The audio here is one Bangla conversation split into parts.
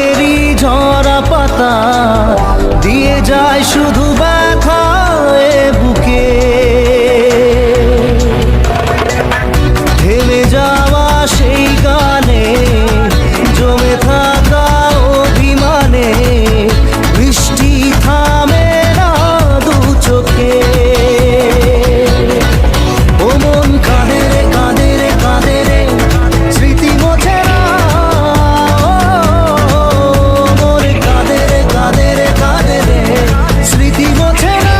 প্রাণেরই ঝরা পাতা দিয়ে যায় শুধু ব্যথা এ বুকে। থেমে যাওয়া সেই গানে জমে থাকা অভিমানে বৃষ্টি থামে না দু চোখে। ও মন কাঁদে রে কাঁদে রে কাঁদে রে স্মৃতি মোছে না। মন কাঁদে রে কাঁদে রে কাঁদে রে স্মৃতি মোছে না।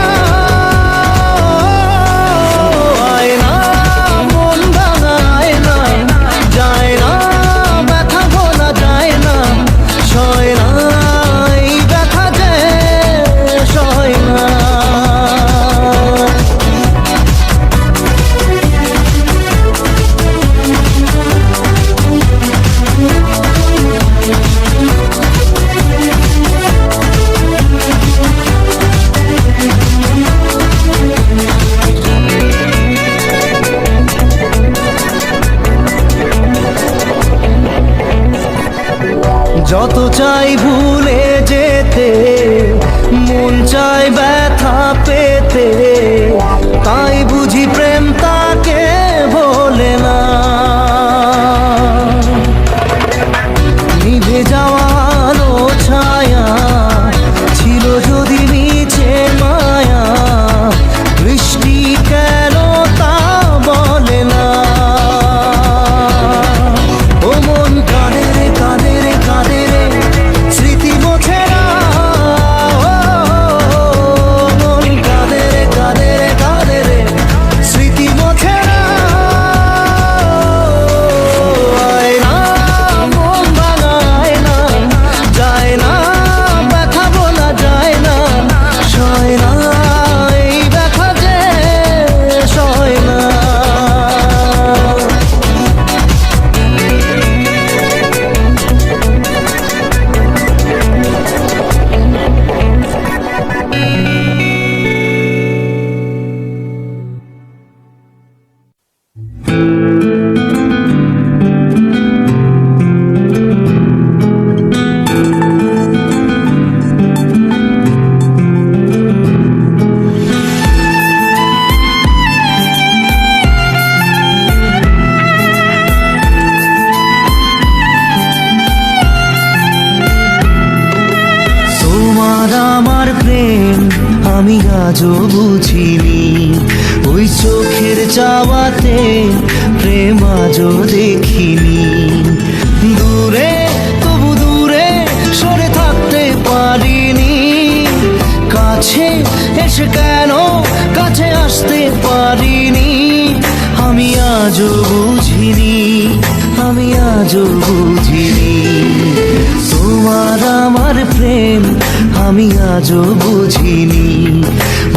আয় না মন ভাঙায় না, যায় না ব্যথা ভোলা যায় না, সয় না এই ব্যথা যে সয় না। যত চাই ভুলে যেতে মন চায় ব্যথা পেতে, তাই বুঝি প্রেম তাকে ভোলে না। নিভে যাওয়া আলো ছায়া ছিল যদি নিচে মায়া, বৃষ্টি কেন তা বলে না। ও মন কাঁদে রে কাঁদে রে কাঁদে রে স্মৃতি মোছে না। মন কাঁদে রে কাঁদে রে কাঁদে রে স্মৃতি মোছে না। আয় না মন ভাঙায় না, যায় না ব্যথা বলা যায় না, সয় না এই ব্যথা যে সয় না। তোমার আমার প্রেম আমি আজও বুঝিনি, ওই চোখের চাওয়াতে প্রেম আজও দেখিনি। দূরে তবু দূরে সরে থাকতে পারিনি, কাছে এসে কেন কাছে আসতে পারিনি। আমি আজও বুঝিনি, আমি আজও বুঝিনি। তোমার আমার প্রেম আমি আজও বুঝিনি,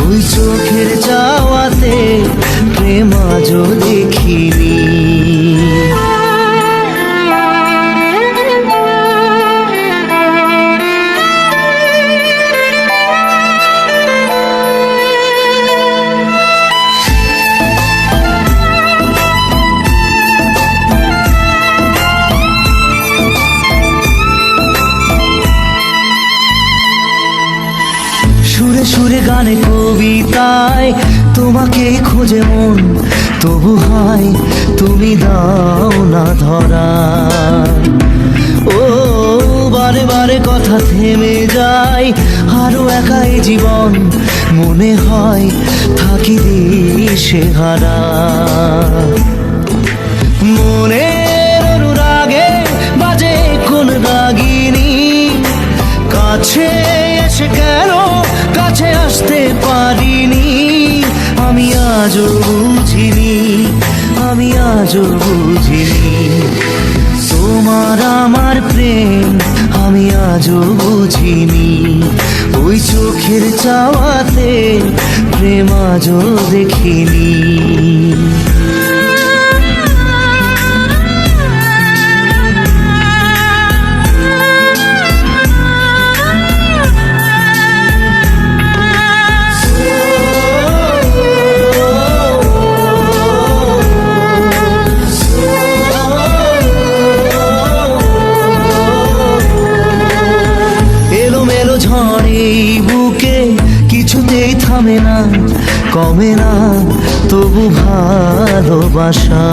ওই চোখের চাওয়াতে প্রেম আজও দেখিনি। সুরে সুরে গানে কবিতায় তোমাকে খোঁজে মন, তবু হায় তুমি দাও না ধরা। ও বারে বারে কথা থেমে যায়, আরো একাই জীবন মনে হয় থাকি দিশে হারা। মনের অনুরাগে বাজে কোন রাগিনী, কাছে এসে কেন কাছে আসতে পারিনি। আমি আজও বুঝিনি, আমি আজও বুঝিনি। তোমার আমার প্রেম আমি আজও বুঝিনি, ওই চোখের চাওয়াতে প্রেম আজও দেখিনি। থামে না, কমে না তবু ভালোবাসা।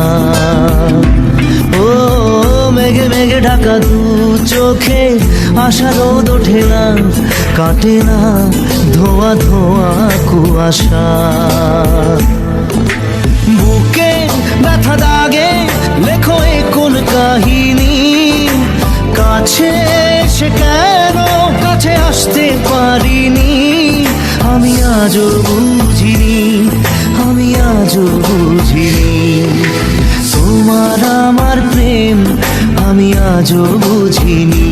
ও মেঘে মেঘে ঢাকা দু চোখে আশা রোদ ওঠে না, কাটে না ধোয়া ধোয়া কুয়াশা। বুকে ব্যথা দাগে লেখো এ কোন কাহিনী, কাছে এসে কেন কাছে আসতে পারিনি। আমি আজও বুঝিনি, আমি আজও বুঝিনি তোমার আমার প্রেম, আমি আজও বুঝিনি।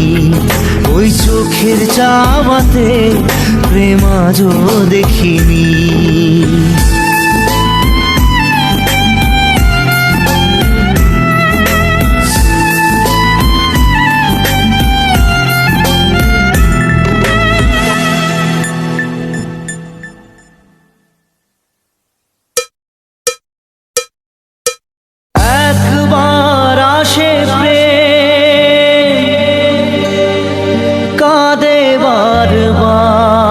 ওই চোখের চাওয়াতে প্রেম আজও দেখিনি। একবার আসে প্রেম, কাঁদে বারবার,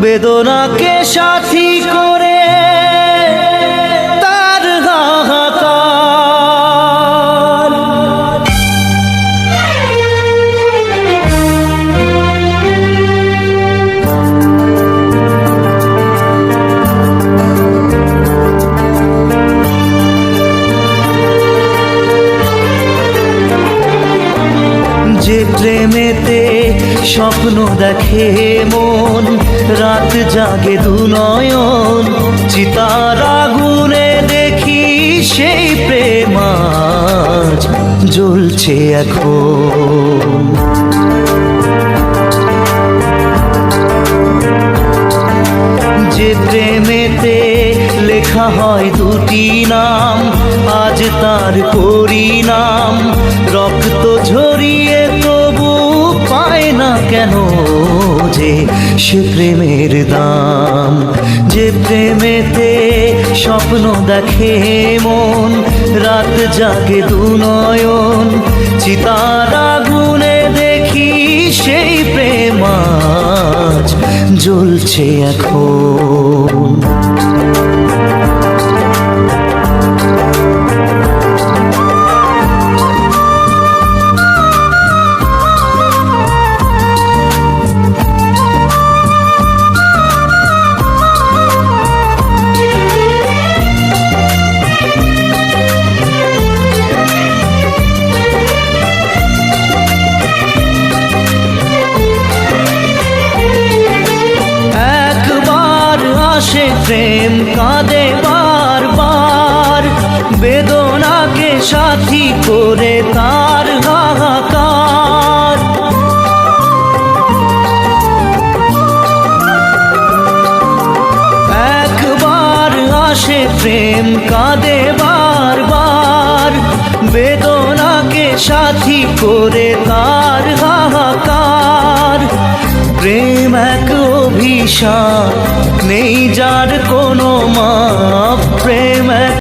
বেদনাকে সাথী করে তার হাহাকার। যে প্রেমেতে স্বপ্ন দেখে মন, রাত জাগে দু নয়ন, চিতার আগুনে দেখি সেই প্রেম আজ জ্বলছে এখন। যে প্রেমেতে লেখা হয় দুটি নাম, আজ তার পরিণাম রক্ত ঝরিয়ে তবু পায় না কেন যে সে প্রেমের দাম। যে প্রেমেতে স্বপ্ন দেখে মন, রাত জাগে দু নয়ন, চিতার আগুনে দেখি সেই প্রেম আজ জ্বলছে এখন। আসে প্রেম, কাঁদে বারবার, বেদনাকে সাথী করে তার হাহাকার। একবার আসে প্রেম, কাঁদে বারবার, বেদনাকে সাথী করে তার হাহাকার। প্রেম এক অভিশাপ, নেই যার কোনো মাপ, প্রেম এক